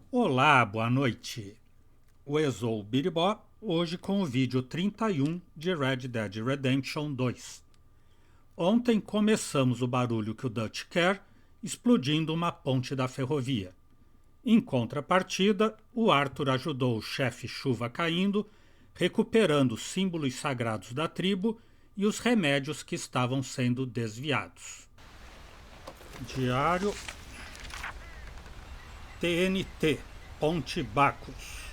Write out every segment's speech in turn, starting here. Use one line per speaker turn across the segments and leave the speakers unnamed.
Olá, boa noite. O Exou Biribó, hoje com o vídeo 31 de Red Dead Redemption 2. Ontem começamos o barulho que o Dutch quer, explodindo uma ponte da ferrovia. Em contrapartida, o Arthur ajudou o chefe Chuva Caindo, recuperando os símbolos sagrados da tribo e os remédios que estavam sendo desviados. Diário TNT, Ponte Bacchus.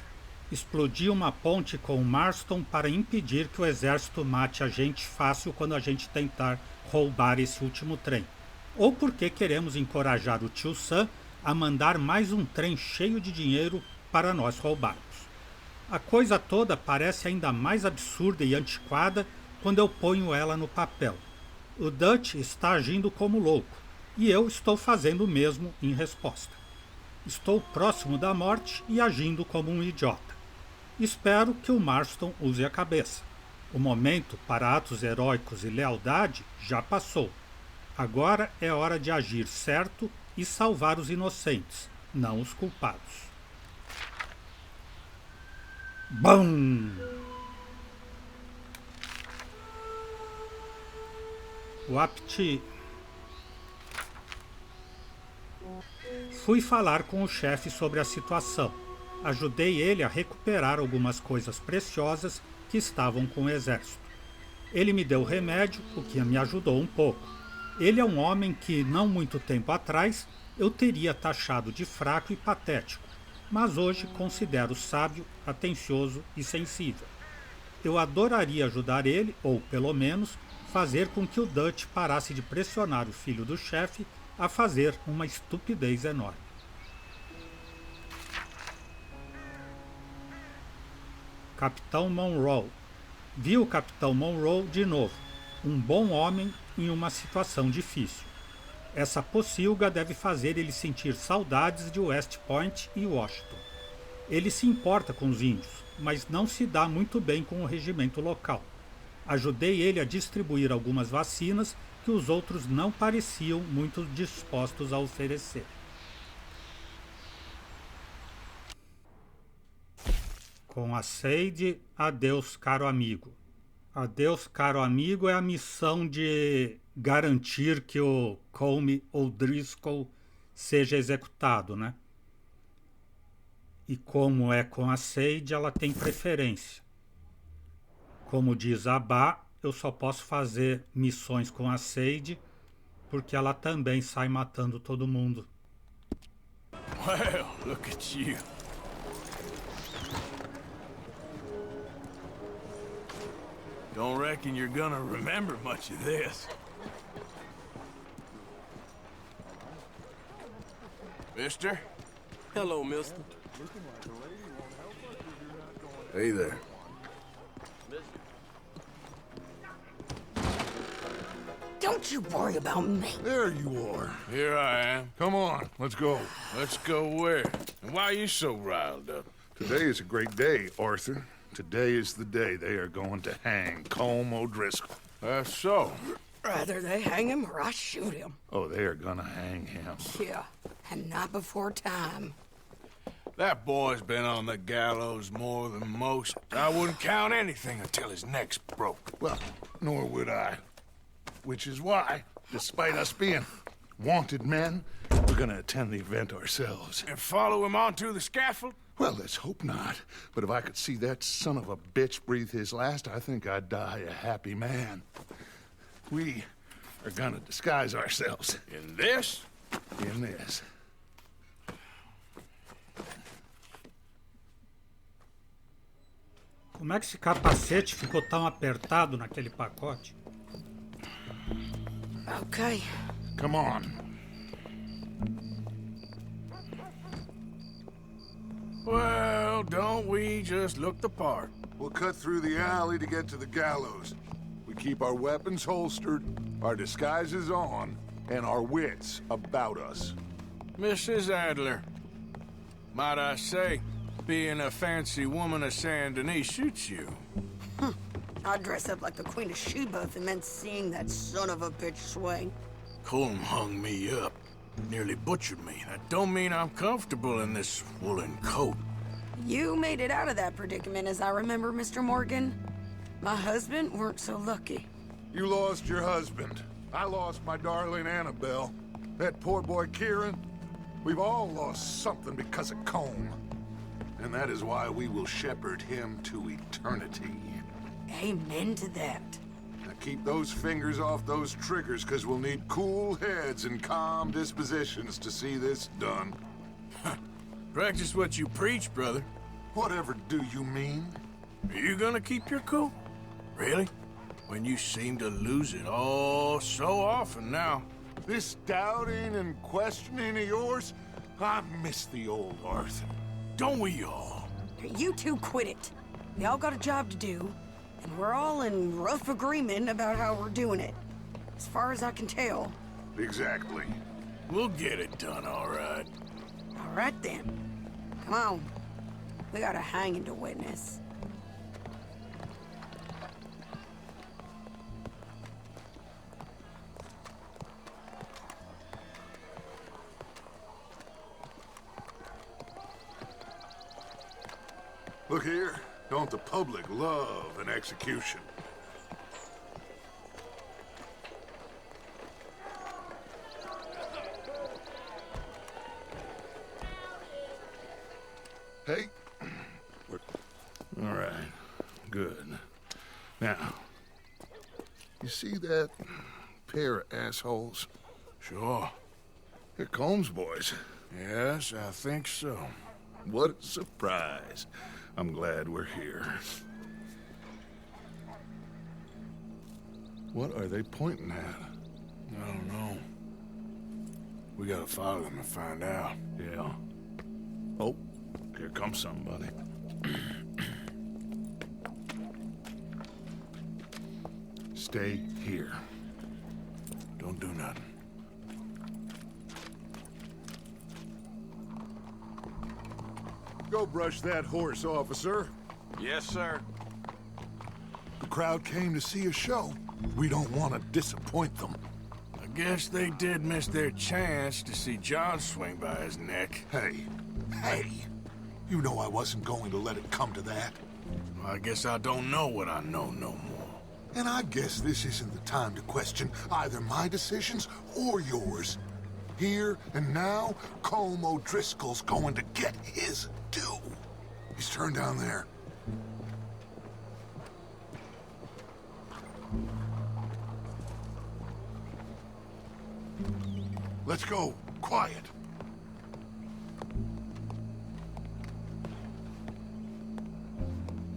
Explodi uma ponte com o Marston para impedir que o exército mate a gente fácil quando a gente tentar roubar esse último trem. Ou porque queremos encorajar o tio Sam a mandar mais um trem cheio de dinheiro para nós roubarmos. A coisa toda parece ainda mais absurda e antiquada quando eu ponho ela no papel. O Dutch está agindo como louco e eu estou fazendo o mesmo em resposta. Estou próximo da morte e agindo como um idiota. Espero que o Marston use a cabeça. O momento para atos heróicos e lealdade já passou. Agora é hora de agir certo e salvar os inocentes, não os culpados. Bum! O Apti... Fui falar com o chefe sobre a situação. Ajudei ele a recuperar algumas coisas preciosas que estavam com o exército. Ele me deu remédio, o que me ajudou um pouco. Ele é um homem que, não muito tempo atrás, eu teria taxado de fraco e patético, mas hoje considero sábio, atencioso e sensível. Eu adoraria ajudar ele, ou, pelo menos, fazer com que o Dutch parasse de pressionar o filho do chefe a fazer uma estupidez enorme. Capitão Monroe. Vi o Capitão Monroe de novo, um bom homem em uma situação difícil. Essa pocilga deve fazer ele sentir saudades de West Point e Washington. Ele se importa com os índios, mas não se dá muito bem com o regimento local. Ajudei ele a distribuir algumas vacinas que os outros não pareciam muito dispostos a oferecer. Com a Sade, adeus, caro amigo. Adeus, caro amigo é a missão de garantir que o Comey ou Driscoll seja executado, né? E como é com a Sade, ela tem preferência. Como diz a Bá, eu só posso fazer missões com a Sade porque ela também sai matando todo mundo.
Well, look at you. Don't reckon you're gonna remember much of this. Mister?
Hello, mister.
Hey there.
Don't you worry about me.
There you are.
Here I am.
Come on, let's go.
Let's go where? And why are you so riled up?
Today is a great day, Arthur. Today is the day they are going to hang Colm O'Driscoll.
That's so.
Rather they hang him or I shoot him.
Oh, they are gonna hang him.
Yeah, and not before time.
That boy's been on the gallows more than most. I wouldn't count anything until his neck's broke.
Well, nor would I. Which is why, despite us being wanted men, we're gonna attend the event ourselves.
And follow him onto the scaffold?
Well, let's hope not. But if I could see that son of a bitch breathe his last, I think I'd die a happy man. We are gonna disguise ourselves
In this?
in this.
Como é que esse capacete ficou tão apertado naquele pacote?
Okay.
Come on.
Well, don't we just look the part?
We'll cut through the alley to get to the gallows. We keep our weapons holstered, our disguises on, and our wits about us.
Mrs. Adler, might I say, being a fancy woman of Saint Denis suits you.
I'd dress up like the Queen of Sheba if it meant seeing that son of a bitch swing.
Colm hung me up. Nearly butchered me. That don't mean I'm comfortable in this woolen coat.
You made it out of that predicament, as I remember, Mr. Morgan. My husband weren't so lucky.
You lost your husband. I lost my darling Annabelle. That poor boy Kieran. We've all lost something because of Combe. And that is why we will shepherd him to eternity.
Amen to that.
Now keep those fingers off those triggers, because we'll need cool heads and calm dispositions to see this done.
Practice what you preach, brother.
Whatever do you mean?
Are you gonna keep your cool? Really? When you seem to lose it all so often now.
This doubting and questioning of yours, I miss the old Arthur.
Don't we all?
You two quit it. We all got a job to do, and we're all in rough agreement about how we're doing it. As far as I can tell.
Exactly.
We'll get it done, all right.
All right then. Come on. We got a hanging to witness.
Look here, don't the public love an execution? Hey. All right, good. Now, you see that pair of assholes?
Sure.
They're Combs boys.
Yes, I think so.
What a surprise. I'm glad we're here. What are they pointing at?
I don't know. We gotta follow them and find out.
Yeah. Oh, here comes somebody. Stay here.
Don't do nothing.
Go brush that horse, officer.
Yes, sir.
The crowd came to see a show. We don't want to disappoint them.
I guess they did miss their chance to see John swing by his neck.
Hey, you know I wasn't going to let it come to that.
Well, I guess I don't know what I know no more.
And I guess this isn't the time to question either my decisions or yours. Here and now, Colm O'Driscoll's going to get his due. He's turned down there. Let's go. Quiet.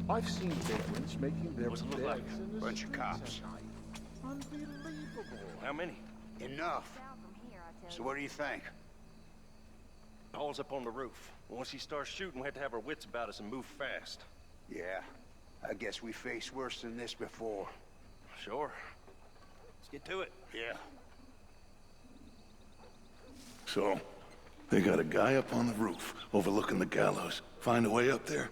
I've seen vagrants making their
What's it look like? Bunch of cops.
Unbelievable.
How many? Enough. So what do you think?
Paul's up on the roof. Once he starts shooting, we have to have our wits about us and move fast.
Yeah, I guess we faced worse than this before.
Sure. Let's get to it.
Yeah.
So, they got a guy up on the roof overlooking the gallows. Find a way up there,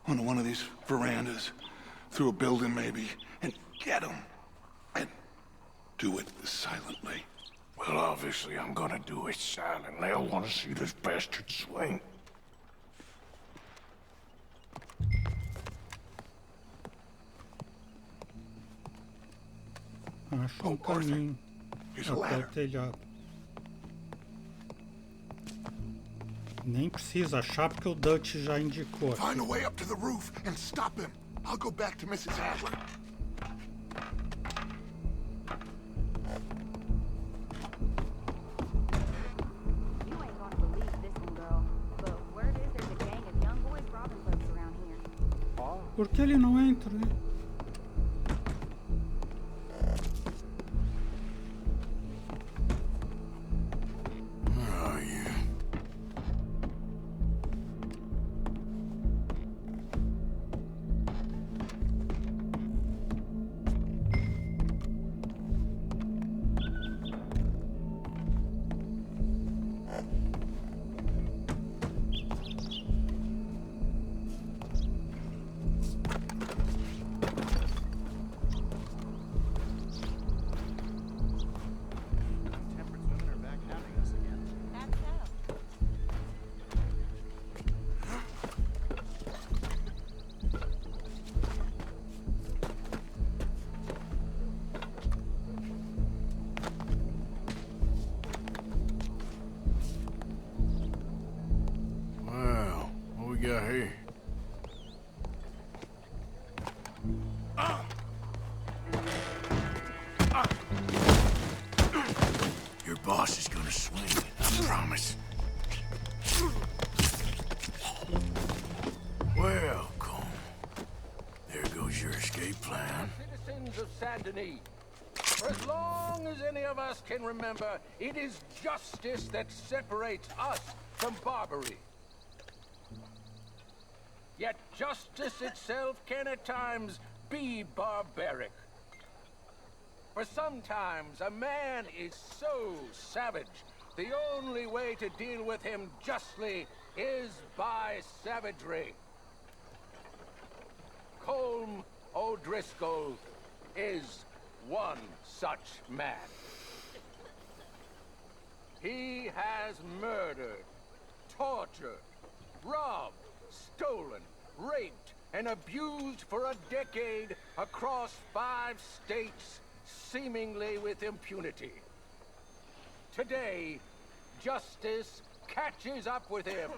onto one of these verandas, through a building maybe, and get him. And do it silently.
Well, obviously, I'm gonna do it silently. I want to see this bastard swing.
Acho um caminho
Here's a
até o
ladder.
telhado. Nem precisa achar porque o Dutch já indicou.
Find a way up to the roof and stop him. I'll go back to Mrs. Adler.
You ain't gonna believe this one, girl. But word is there's a gang of young boys robbing folks around here.
Por que ele não entra, né?
Where are you? got here? Your boss is gonna swing, I promise. Well, Colm, there goes your escape plan.
Citizens of Saint Denis, for as long as any of us can remember, it is justice that separates us from Barbary. Yet justice itself can at times be barbaric. For sometimes a man is so savage, the only way to deal with him justly is by savagery. Colm O'Driscoll is one such man. He has murdered, tortured, robbed, stolen, raped, and abused for a decade across 5 states, seemingly with impunity. Today, justice catches up with him.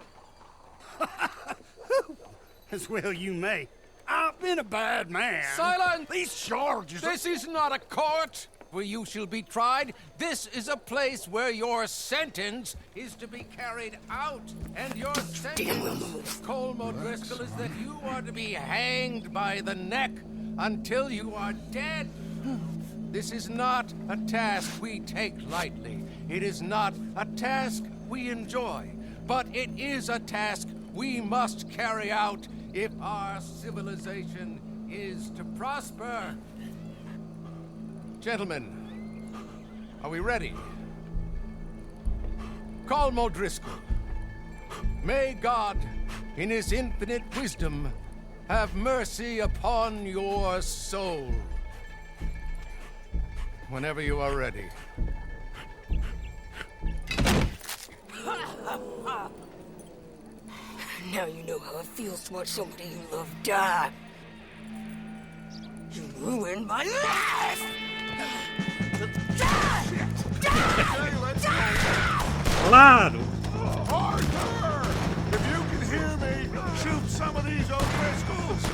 As well you may. I've been a bad man.
Silence!
These charges are...
This is not a court where you shall be tried. This is a place where your sentence is to be carried out. And your sentence, Colm O'Driscoll, is that you are to be hanged by the neck until you are dead. This is not a task we take lightly. It is not a task we enjoy. But it is a task we must carry out if our civilization is to prosper. Gentlemen, are we ready? Colm O'Driscoll, may God, in his infinite wisdom, have mercy upon your soul. Whenever you are ready.
Now you know how it feels to watch somebody you love die. You ruined my life!
Claro!
Arthur! If you can hear me, shoot some of these O'Driscolls!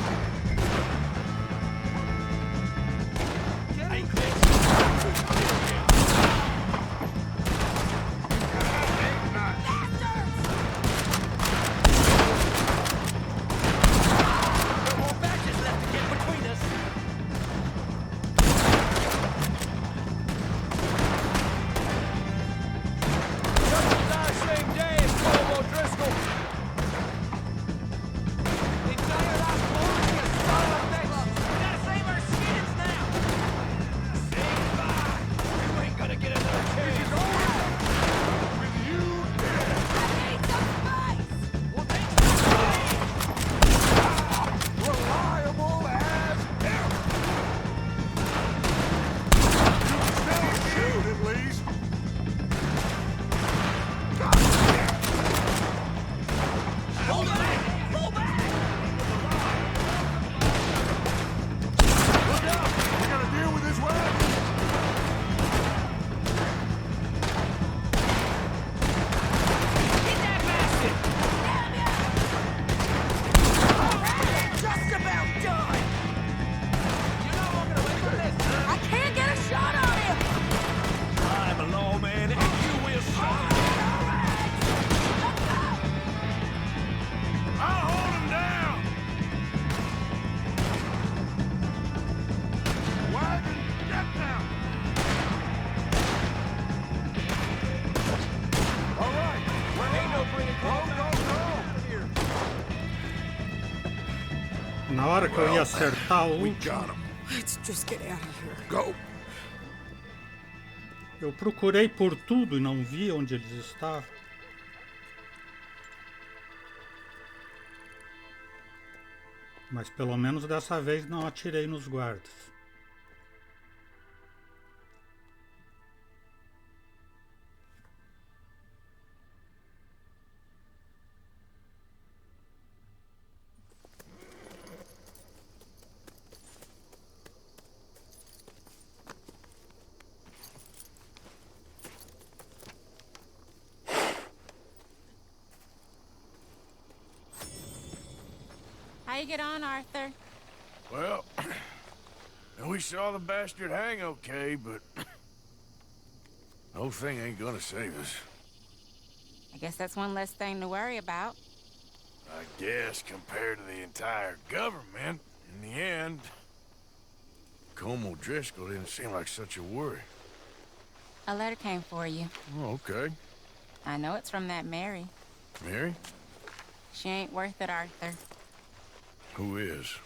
Na hora que eu ia acertar o último,
Let's just get out of here.
Go!
eu procurei por tudo e não vi onde eles estavam. Mas pelo menos dessa vez não atirei nos guardas.
you get on, Arthur?
Well, we saw the bastard hang okay, but the whole thing ain't gonna save us.
I guess that's one less thing to worry about.
I guess compared to the entire government, in the end, Colm O'Driscoll didn't seem like such a worry.
A letter came for you.
Oh, okay.
I know it's from that Mary.
Mary?
She ain't worth it, Arthur.
Who is?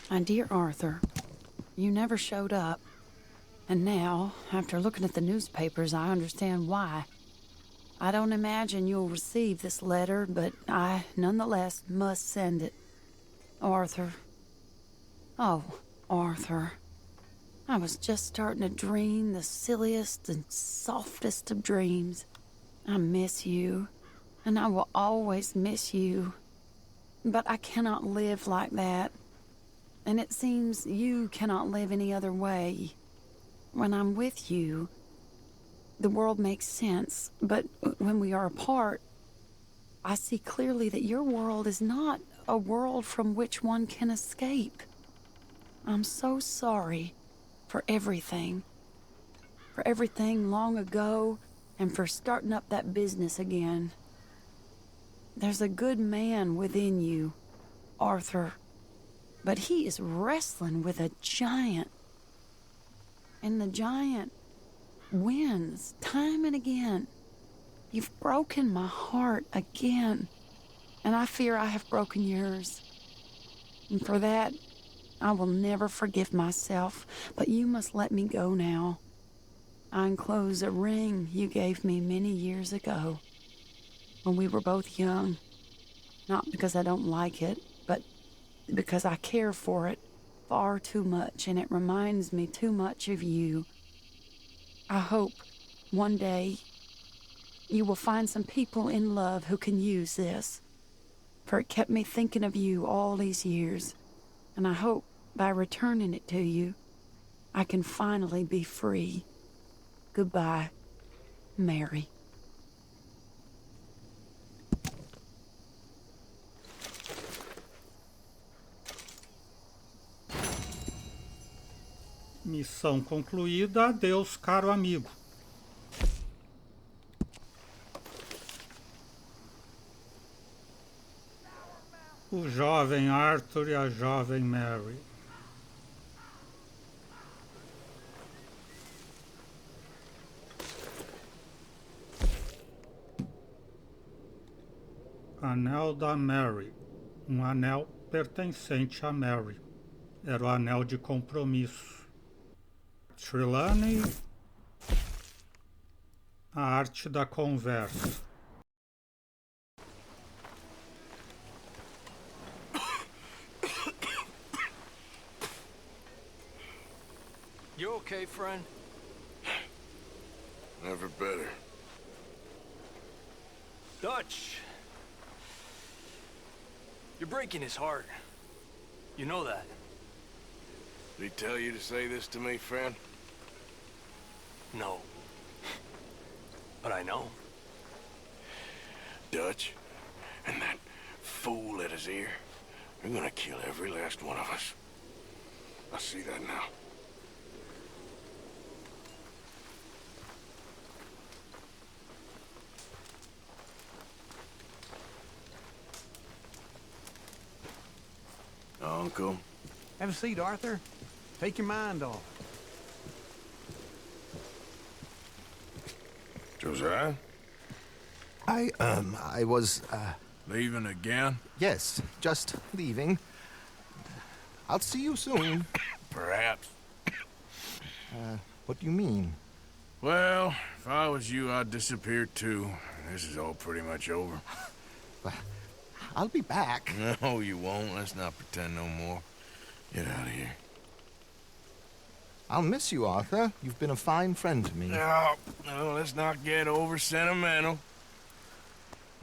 My dear Arthur, you never showed up. And now, after looking at the newspapers, I understand why. I don't imagine you'll receive this letter, but I, nonetheless, must send it. Arthur. Oh, Arthur. I was just starting to dream the silliest and softest of dreams. I miss you, and I will always miss you. But I cannot live like that. And it seems you cannot live any other way. When I'm with you, the world makes sense, but when we are apart, I see clearly that your world is not a world from which one can escape. I'm so sorry for everything long ago, and for starting up that business again. There's a good man within you, Arthur, but he is wrestling with a giant. And the giant wins time and again. You've broken my heart again, and I fear I have broken yours. And for that, I will never forgive myself, but you must let me go now. I enclose a ring you gave me many years ago, when we were both young. Not because I don't like it, but because I care for it far too much, and it reminds me too much of you. I hope one day you will find some people in love who can use this, for it kept me thinking of you all these years, and I hope by returning it to you, I can finally be free. Goodbye, Mary.
Missão concluída. Adeus, caro amigo. O jovem Arthur e a jovem Mary. Anel da Mary. Anel pertencente a Mary. Era o anel de compromisso. Trelawney. A arte da conversa.
You okay, friend?
Never better.
Dutch! You're breaking his heart. You know that.
Did he tell you to say this to me, friend?
No. But I know.
Dutch, and that fool at his ear, they're gonna kill every last one of us. I see that now. Uncle.
Have a seat, Arthur. Take your mind off.
Josiah?
I was,
Leaving again?
yes, just leaving. I'll see you soon.
Perhaps.
What do you mean?
Well, if I was you, I'd disappear too. This is all pretty much over.
I'll be back.
No, you won't. Let's not pretend no more. Get out of here.
I'll miss you, Arthur. You've been a fine friend to me.
No, let's not get over sentimental.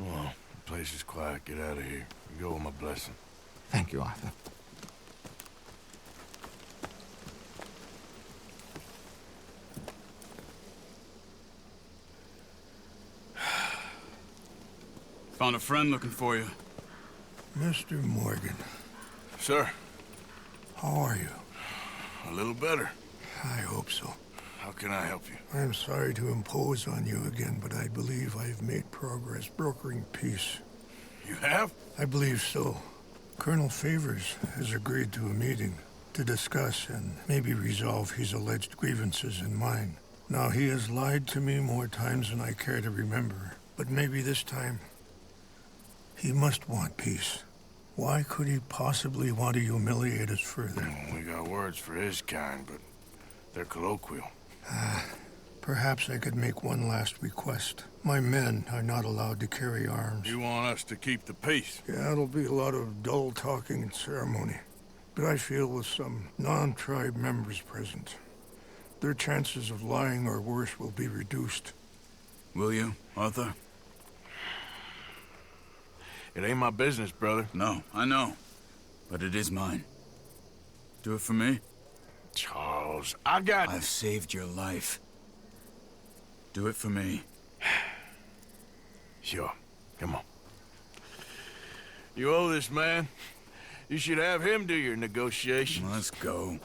Well, the place is quiet. Get out of here. You go with my blessing.
Thank you, Arthur.
Found a friend looking for you.
Mr. Morgan.
Sir.
How are you?
A little better.
I hope so.
How can I help you?
I am sorry to impose on you again, but I believe I have made progress brokering peace.
You have?
I believe so. Colonel Favors has agreed to a meeting to discuss and maybe resolve his alleged grievances and mine. Now, he has lied to me more times than I care to remember, but maybe this time he must want peace. Why could he possibly want to humiliate us further?
We got words for his kind, but they're colloquial.
Perhaps I could make one last request. My men are not allowed to carry arms.
You want us to keep the peace?
Yeah, it'll be a lot of dull talking and ceremony. But I feel with some non-tribe members present, their chances of lying or worse will be reduced.
Will you, Arthur?
It ain't my business, brother.
No, I know. But it is mine. Do it for me?
Charles,
I've saved your life. Do it for me.
Sure. Come on. You owe this man. You should have him do your negotiations.
Let's go.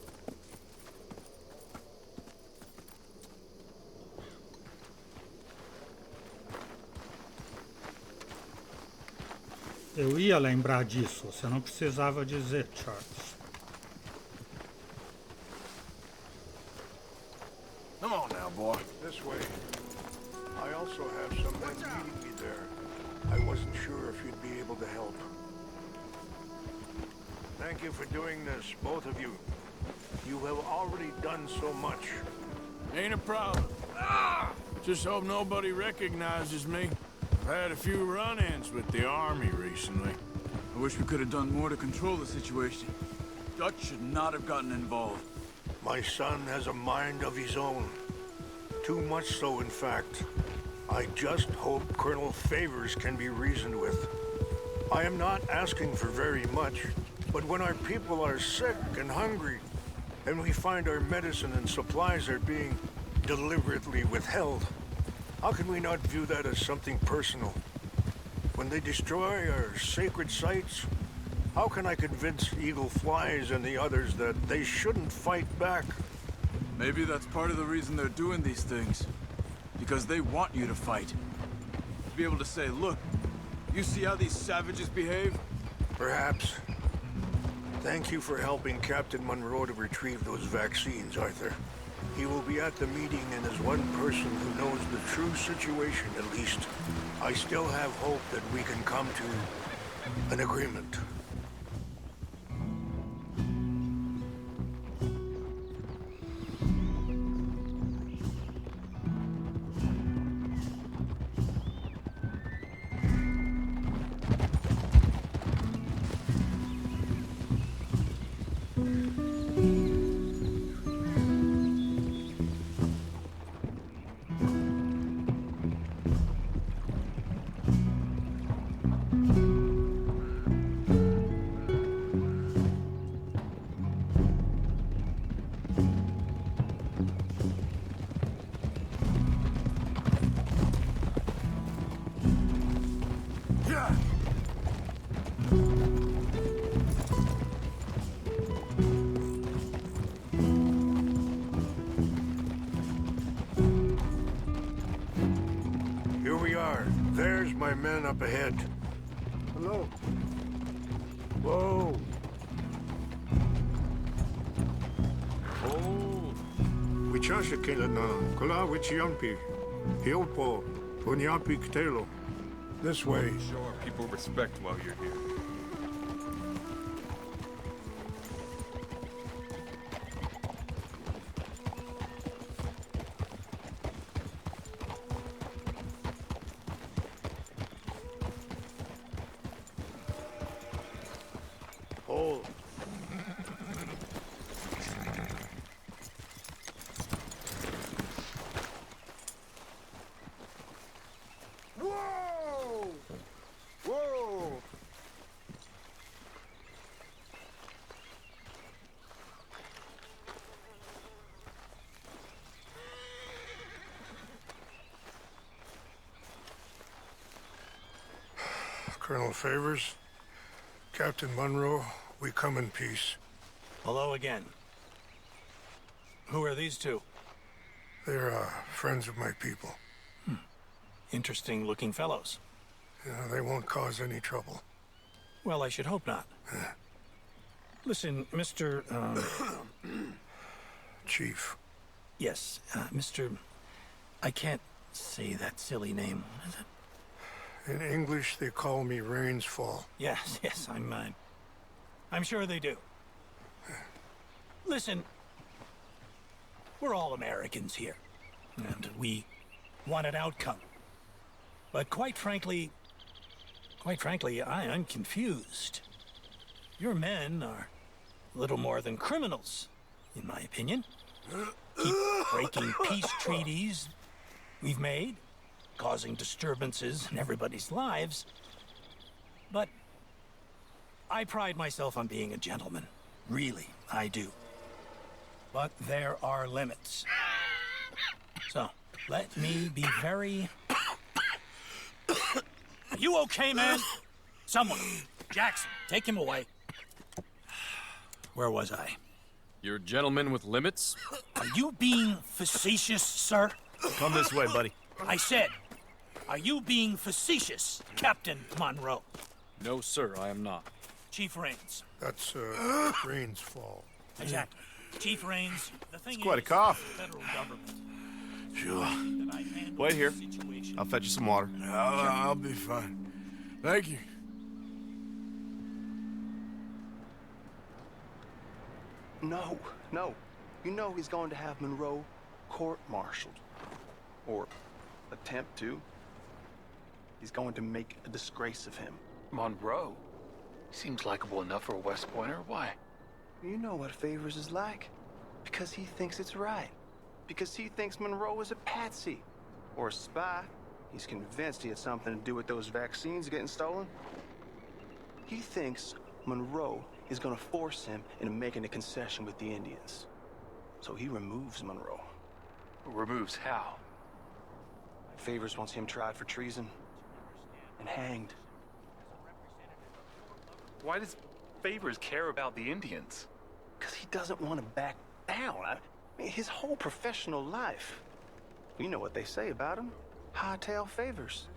Eu ia lembrar disso, você não precisava dizer, Charles.
Come on now, boy.
This way. I also have some men meeting me there. I wasn't sure if you'd be able to help.
Thank you for doing this, both of you. You have already done so much.
Ain't a problem. Just hope nobody recognizes me. I've had a few run-ins with the army recently.
I wish we could have done more to control the situation. Dutch should not have gotten involved.
My son has a mind of his own. Too much so, in fact. I just hope Colonel Favors can be reasoned with. I am not asking for very much, but when our people are sick and hungry, and we find our medicine and supplies are being deliberately withheld, how can we not view that as something personal? When they destroy our sacred sites, how can I convince Eagle Flies and the others that they shouldn't fight back?
Maybe that's part of the reason they're doing these things. Because they want you to fight. To be able to say, look, you see how these savages behave?
Perhaps. Thank you for helping Captain Monroe to retrieve those vaccines, Arthur. He will be at the meeting, and as one person who knows the true situation, at least, I still have hope that we can come to an agreement. Here we are. There's my men up ahead.
Hello.
Whoa. Oh.
Wichasha Kilana, Kula Wichiampi, Hiopo, Punyapi Ktelo. This way.
Show our people respect while you're here.
Hold.
Whoa! Whoa!
Colonel Favors, Captain Monroe, we come in peace.
Hello again. Who are these two?
They're friends of my people.
Interesting looking fellows.
Yeah, they won't cause any trouble.
Well, I should hope not. Listen, Mr.
Chief.
Yes, Mr. I can't say that silly name. What is it?
In English, they call me Rainsfall.
Yes, I'm sure they do. Listen, we're all Americans here, and we want an outcome. But quite frankly, I'm confused. Your men are little more than criminals, in my opinion. Keep breaking peace treaties we've made, causing disturbances in everybody's lives. But I pride myself on being a gentleman. Really, I do. But there are limits. So, let me be very... Are you okay, man? Someone. Jackson, take him away. Where was I?
You're a gentleman with limits?
Are you being facetious, sir?
Come this way, buddy.
I said, are you being facetious, Captain Monroe?
No, sir, I am not.
Chief Rains.
That's, Rainsfall.
Exactly. Chief Rains, the thing
It's quite a
is,
cough.
the federal government.
Sure.
Wait here. I'll fetch you some water.
I'll be fine. Thank you.
No. You know he's going to have Monroe court-martialed. Or attempt to. He's going to make a disgrace of him.
Monroe? Seems likable enough for a West Pointer. Why?
You know what Favors is like. Because he thinks it's right. Because he thinks Monroe is a patsy. Or a spy. He's convinced he had something to do with those vaccines getting stolen. He thinks Monroe is gonna force him into making a concession with the Indians. So he removes Monroe.
Removes how?
Favors wants him tried for treason and hanged.
Why does Favors care about the Indians?
Because he doesn't want to back down. I mean, his whole professional life. You know what they say about him. Hightail Favors.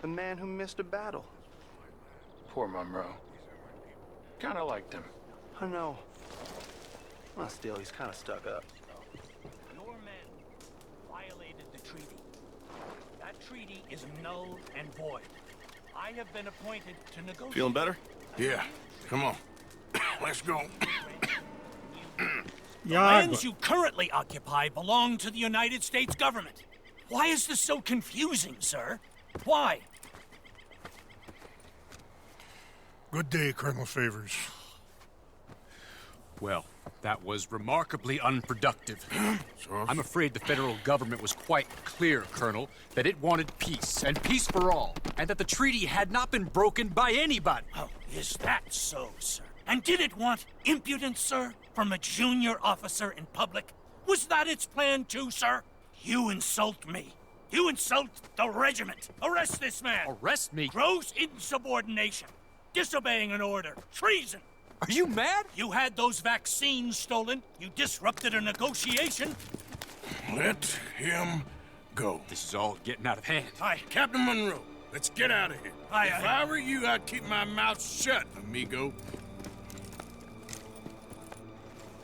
The man who missed a battle.
Poor Monroe. Kinda liked him.
I know. Well, still, he's kind of stuck up.
Your men violated the treaty. That treaty is null and void. I have been appointed to negotiate.
Feeling better?
Yeah. Come on. Let's go.
The lands you currently occupy belong to the United States government. Why is this so confusing, sir? Why?
Good day, Colonel Favors.
Well, that was remarkably unproductive. I'm afraid the federal government was quite clear, Colonel, that it wanted peace, and peace for all, and that the treaty had not been broken by anybody.
Oh, is that so, sir? And did it want impudence, sir, from a junior officer in public? Was that its plan too, sir? You insult me. You insult the regiment. Arrest this man.
Arrest me?
Gross insubordination. Disobeying an order. Treason.
Are you mad?
You had those vaccines stolen. You disrupted a negotiation.
Let him go.
This is all getting out of hand.
Aye.
Captain Monroe, let's get out of here.
Aye,
If
aye.
I were you, I'd keep my mouth shut, amigo.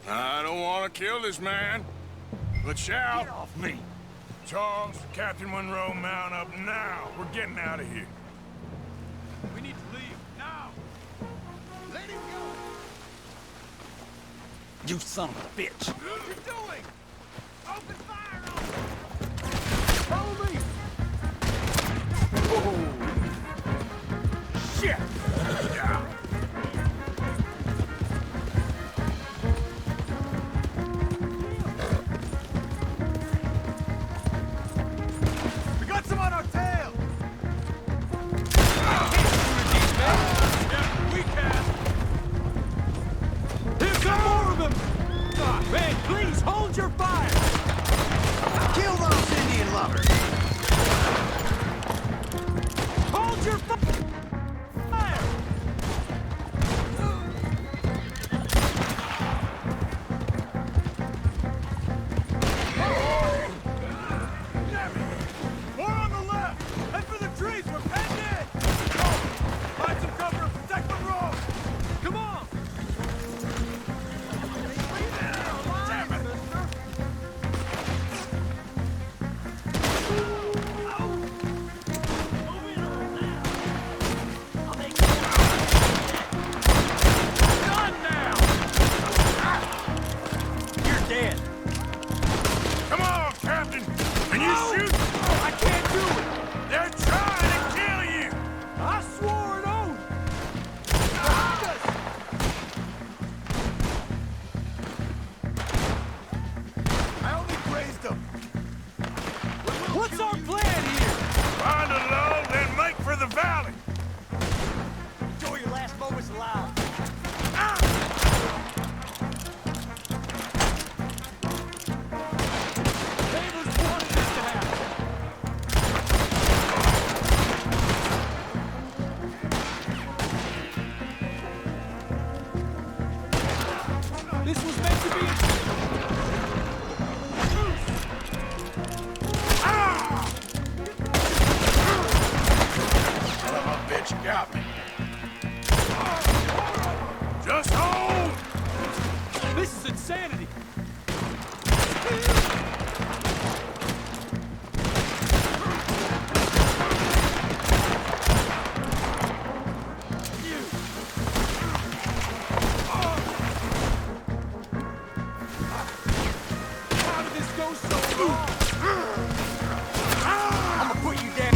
I don't want to kill this man, but shall.
Get off me.
Charles, Captain Monroe, mount up now. We're getting out of here.
We need to leave now. Let him go.
You son of a bitch.
What are you doing? Open fire on him. Follow me.
Oh. Shit. Yeah.
We got some on our tail.
Yeah, we can.
There's some more of them! Man, please hold your fire!
Kill those
shoot! I can't do it! They're trying to kill you!
I swore an oath!
I only grazed them.
What's our plan here?
Find a lull, then make for the valley.
Enjoy your last moments alive. Favors wanted this to happen. This was meant to be a...
Son of a bitch got me. Just hold!
This is insanity! How did this go so long? I'ma put you down.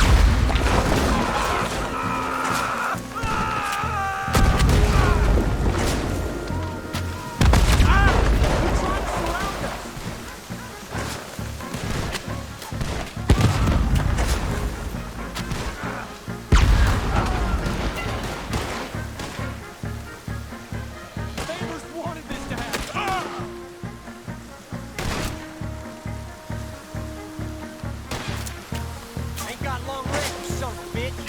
Favors wanted this to happen. Ain't got long legs, you son of a bitch.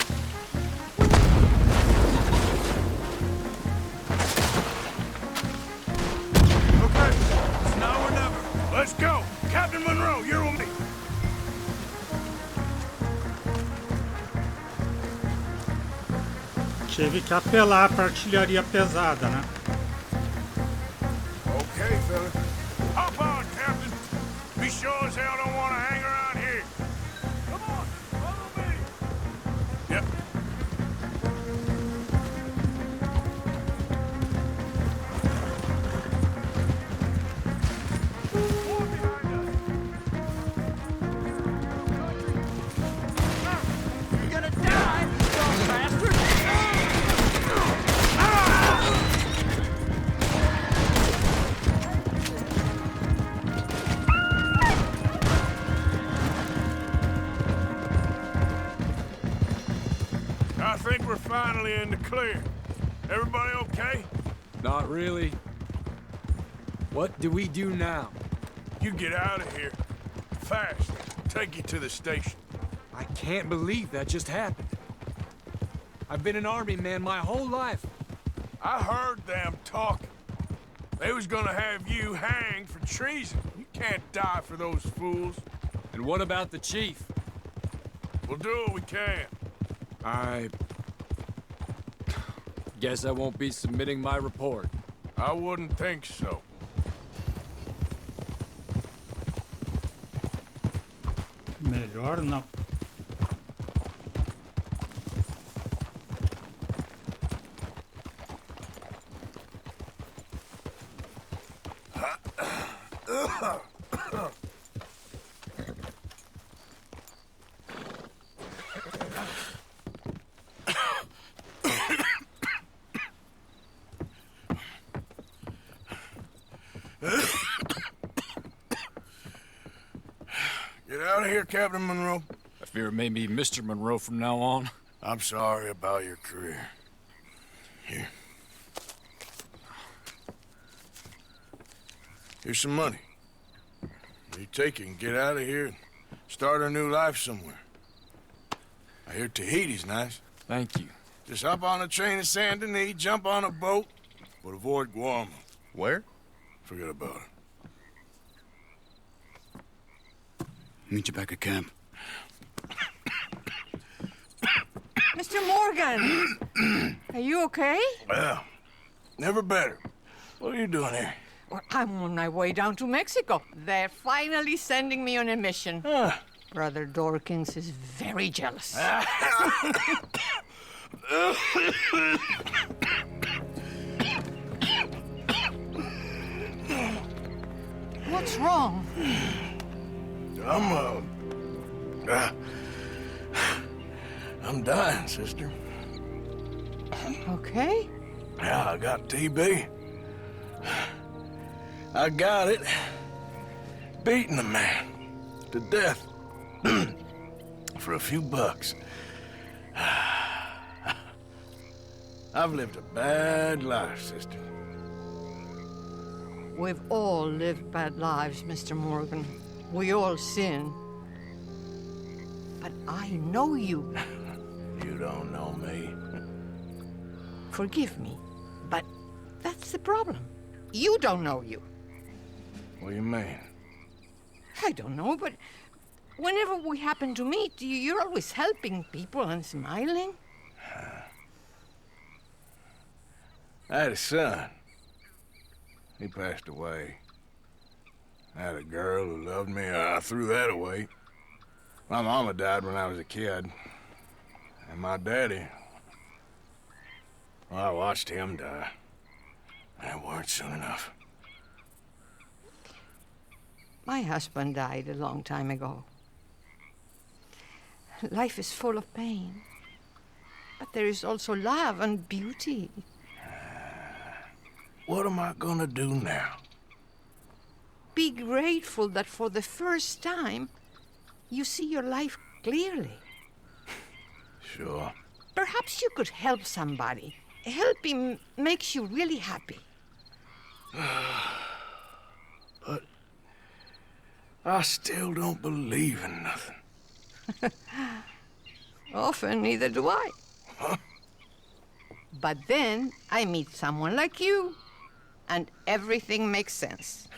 Okay, it's now or never. Let's go. Captain Monroe, you're with me.
Tive que apelar pra artilharia pesada, né?
Okay, fella. Hop on, Captain. We sure as hell don't want to hang around here. Come on, follow me. Yep. More behind us.
You're gonna die, you dumb bastard!
I think we're finally in the clear. Everybody okay?
Not really. What do we do now?
You get out of here. Fast. Take you to the station.
I can't believe that just happened. I've been an army man my whole life.
I heard them talking. They was gonna have you hanged for treason. You can't die for those fools.
And what about the chief?
We'll do what we can.
I guess I won't be submitting my report.
I wouldn't think so.
Melhor não.
Get out of here, Captain Monroe.
I fear it may be Mr. Monroe from now on.
I'm sorry about your career. Here. Here's some money. You take it and get out of here and start a new life somewhere. I hear Tahiti's nice.
Thank you.
Just hop on a train to Saint Denis, jump on a boat, but avoid Guam.
Where?
Forget about it.
Meet you back at camp.
Mr. Morgan! Are you okay?
Well, never better. What are you doing here?
Well, I'm on my way down to Mexico. They're finally sending me on a mission. Brother Dorkins is very jealous.
What's wrong?
I'm dying, sister.
Okay?
Yeah, I got TB. I got it. Beating a man to death for a few bucks. I've lived a bad life, sister.
We've all lived bad lives, Mr. Morgan. We all sin. But I know you.
You don't know me.
Forgive me, but that's the problem. You don't know you.
What do you mean?
I don't know, but whenever we happen to meet, you're always helping people and smiling.
I had a son. He passed away. I had a girl who loved me. I threw that away. My mama died when I was a kid. And my daddy, well, I watched him die. And it weren't soon enough.
My husband died a long time ago. Life is full of pain. But there is also love and beauty.
What am I gonna do now?
Be grateful that for the first time, you see your life clearly.
Sure.
Perhaps you could help somebody. Helping makes you really happy.
But I still don't believe in nothing.
Often, neither do I.
Huh?
But then I meet someone like you, and everything makes sense.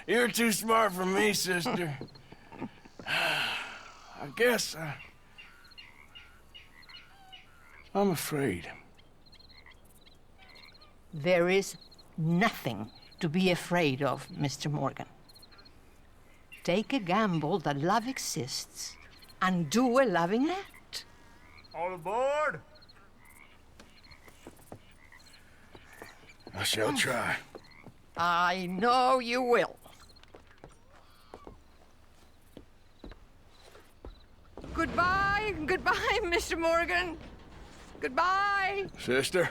You're too smart for me, sister. I guess I'm afraid.
There is nothing to be afraid of, Mr. Morgan. Take a gamble that love exists and do a loving act.
All aboard!
I shall try.
I know you will. Goodbye, goodbye, Mr. Morgan. Goodbye.
Sister?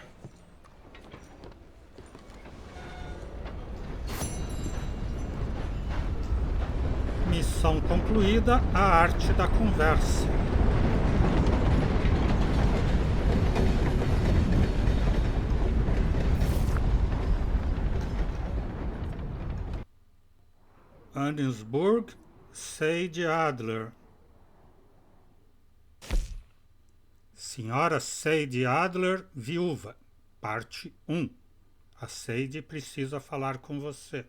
Missão concluída, a arte da conversa. Annesburg, Sage Adler. Senhora Sage Adler, viúva. Parte 1. A Sage precisa falar com você.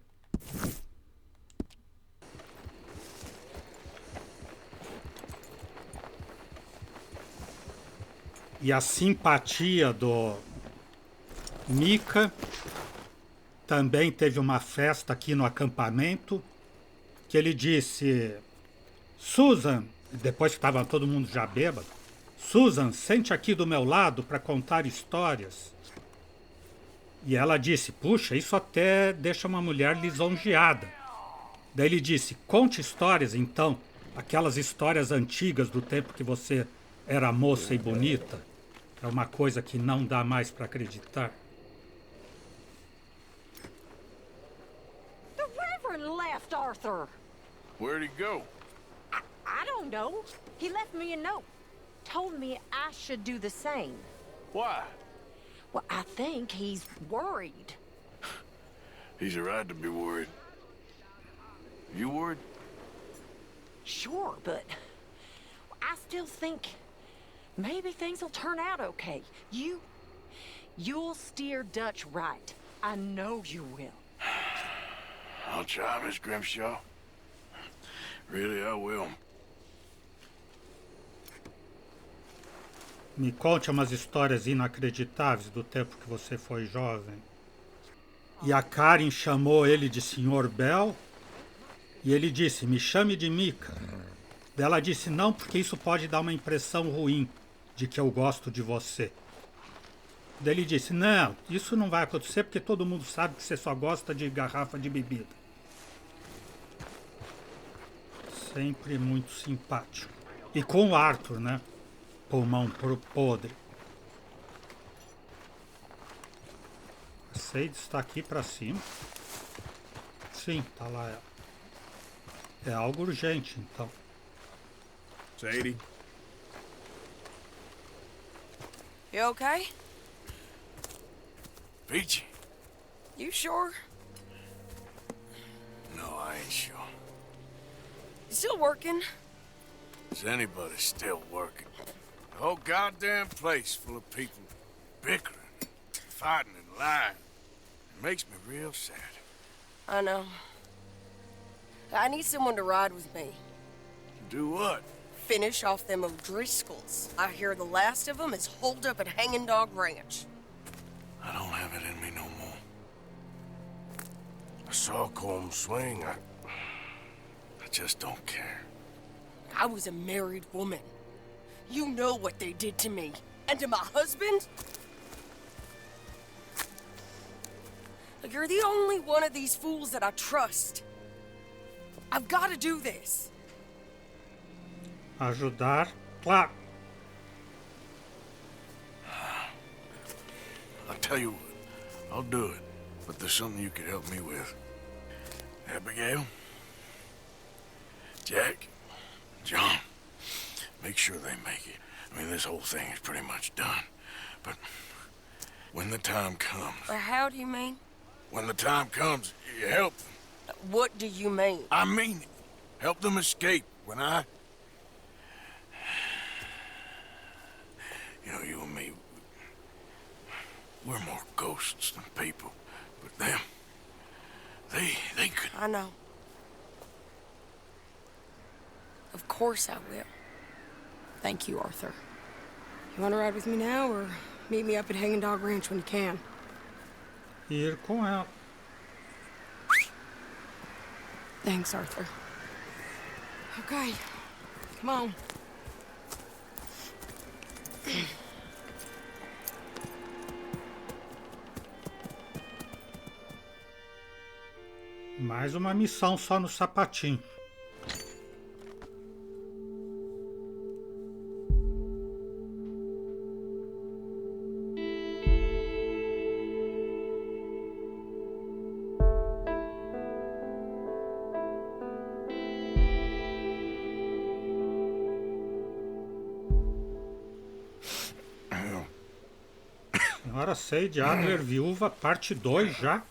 E a simpatia do Mika. Também teve uma festa aqui no acampamento, que ele disse: Susan, depois que estava todo mundo já bêbado, Susan, sente aqui do meu lado para contar histórias. E ela disse: puxa, isso até deixa uma mulher lisonjeada. Daí ele disse: conte histórias então, aquelas histórias antigas do tempo que você era moça e bonita. É uma coisa que não dá mais para acreditar.
The Reverend left, Arthur.
Where'd he go?
I don't know. He left me a note. Told me I should do the same.
Why?
Well, I think he's worried.
He's a right to be worried. You worried?
Sure, but I still think maybe things will turn out okay. You'll steer Dutch right. I know you will.
I'll try, Miss Grimshaw. Really, I will.
Me conte umas histórias inacreditáveis do tempo que você foi jovem. E a Karen chamou ele de Sr. Bell. E ele disse: me chame de Mika. Ela disse: não, porque isso pode dar uma impressão ruim de que eu gosto de você. Daí ele disse: não, isso não vai acontecer porque todo mundo sabe que você só gosta de garrafa de bebida. Sempre muito simpático. E com o Arthur, né? Pulmão podre. A Sadie está aqui pra cima. Sim, tá lá ela. É algo urgente, então.
Sadie?
You okay?
Peachy?
You sure?
No, I ain't sure.
You still working?
Is anybody still working? The whole goddamn place full of people bickering, fighting and lying. It makes me real sad.
I know. I need someone to ride with me.
Do what?
Finish off them O'Driscolls. I hear the last of them is holed up at Hanging Dog Ranch.
I don't have it in me no more. I saw Colm swing. I just don't care.
I was a married woman. You know what they did to me. And to my husband? You're the only one of these fools that I trust. I've got to do this.
Ajudar, claro.
I'll tell you what, I'll do it. But there's something you could help me with. Abigail? Jack? John? Make sure they make it. I mean, this whole thing is pretty much done. But when the time comes...
How do you mean?
When the time comes, you help them.
What do you mean?
I mean it. Help them escape. When I... You know, you and me, we're more ghosts than people. But them, they could...
I know. Of course I will. Thank you, Arthur. You want to ride with me now, or meet me up at Hanging Dog Ranch when you can?
Ir com ela.
Thanks, Arthur. Okay, come on.
Mais uma missão só no sapatinho. Senhora Sadie Adler, viúva, parte 2 já.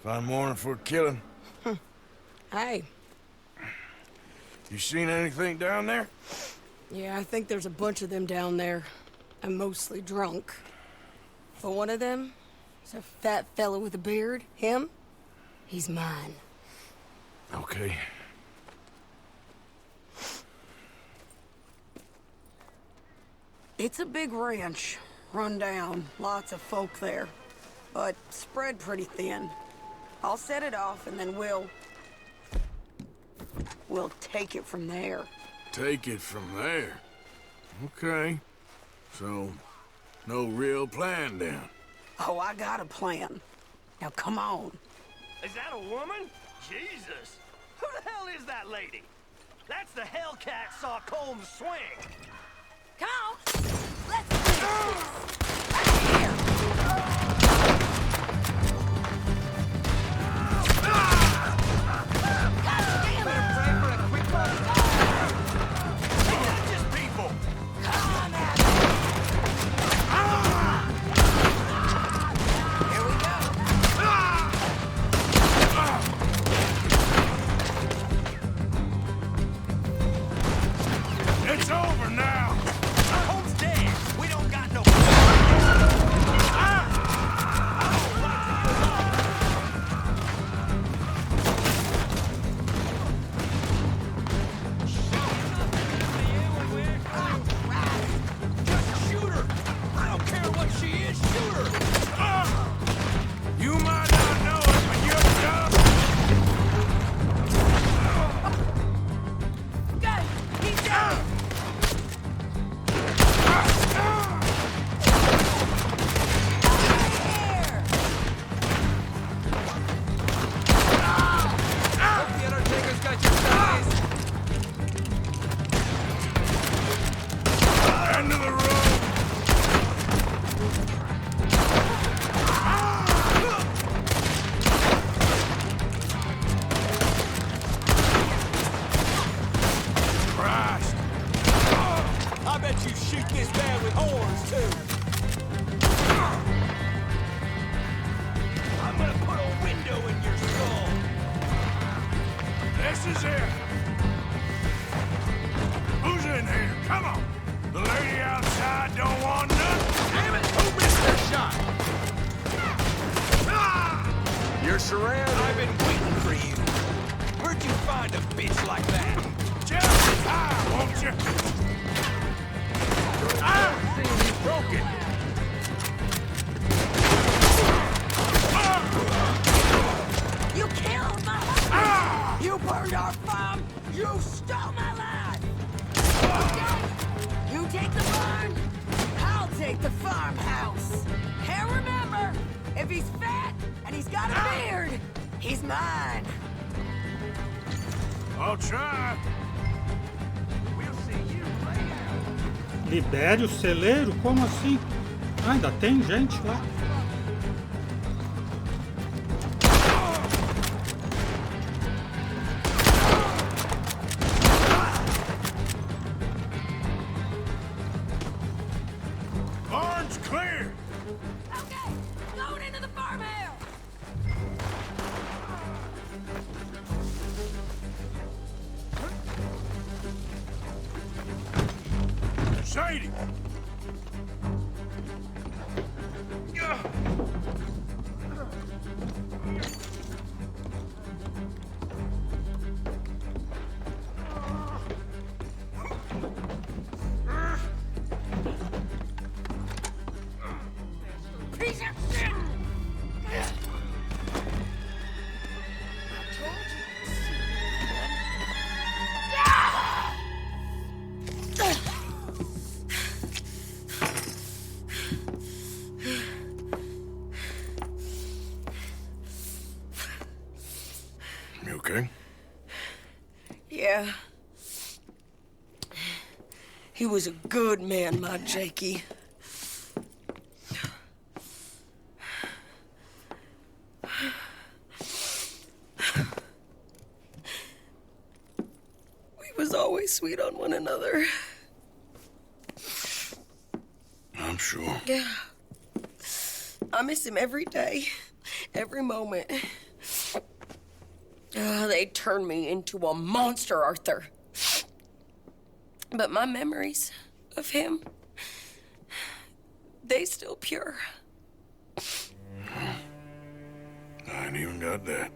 Fine morning for a killing.
Hey.
You seen anything down there?
Yeah, I think there's a bunch of them down there. I'm mostly drunk. But one of them is a fat fella with a beard. Him? He's mine.
Okay.
It's a big ranch. Run down. Lots of folk there. But spread pretty thin. I'll set it off and then we'll take it from there.
Take it from there? Okay. So, no real plan then?
Oh, I got a plan. Now come on.
Is that a woman? Jesus! Who the hell is that lady? That's the Hellcat saw Colm swing.
Come on! Let's do this! Right here!
It's over now!
Holmes dead! We don't got no...
is here! Who's in here? Come on! The lady outside don't want none!
Damn it! Who missed their shot?
You're surrounded.
I've been waiting for you. Where'd you find a bitch like that?
Just high, won't you?
Seeing you broken.
You killed my husband! You burned our farm! You stole my land! Okay, you take the barn, I'll take the farmhouse. And remember, if he's fat and he's got a beard, he's mine.
I'll try.
We'll see you later.
Libere o celeiro? Como assim? Ah, ainda tem gente lá.
Barn's clear.
Okay, going into the farmhouse.
Sadie!
Piece of shit!
You okay?
Yeah. He was a good man, my Jakey. We was always sweet on one another.
I'm sure.
Yeah. I miss him every day, every moment. They turned me into a monster, Arthur. But my memories of him, they still pure.
I ain't even got that.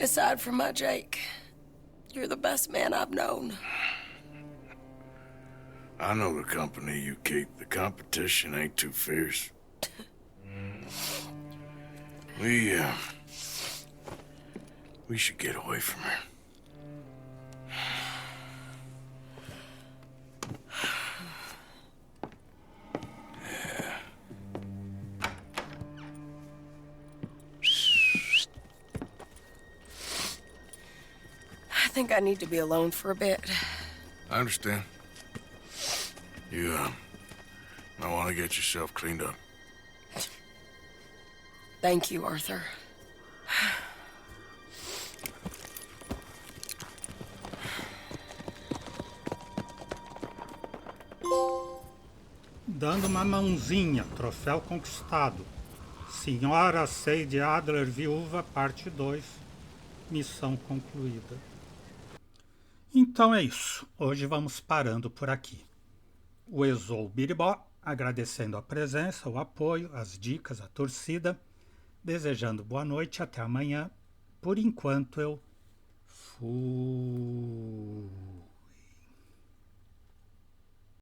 Aside from my Jake, you're the best man I've known.
I know the company you keep. The competition ain't too fierce. We should get away from her.
I think I need to be alone for a bit.
I understand. You, might want to get yourself cleaned up.
Thank you, Arthur.
Dando uma mãozinha, troféu conquistado. Senhora Sadie Adler, viúva, parte 2. Missão concluída. Então é isso. Hoje vamos parando por aqui. O Exou Biribó, agradecendo a presença, o apoio, as dicas, a torcida, desejando boa noite, até amanhã. Por enquanto eu fui.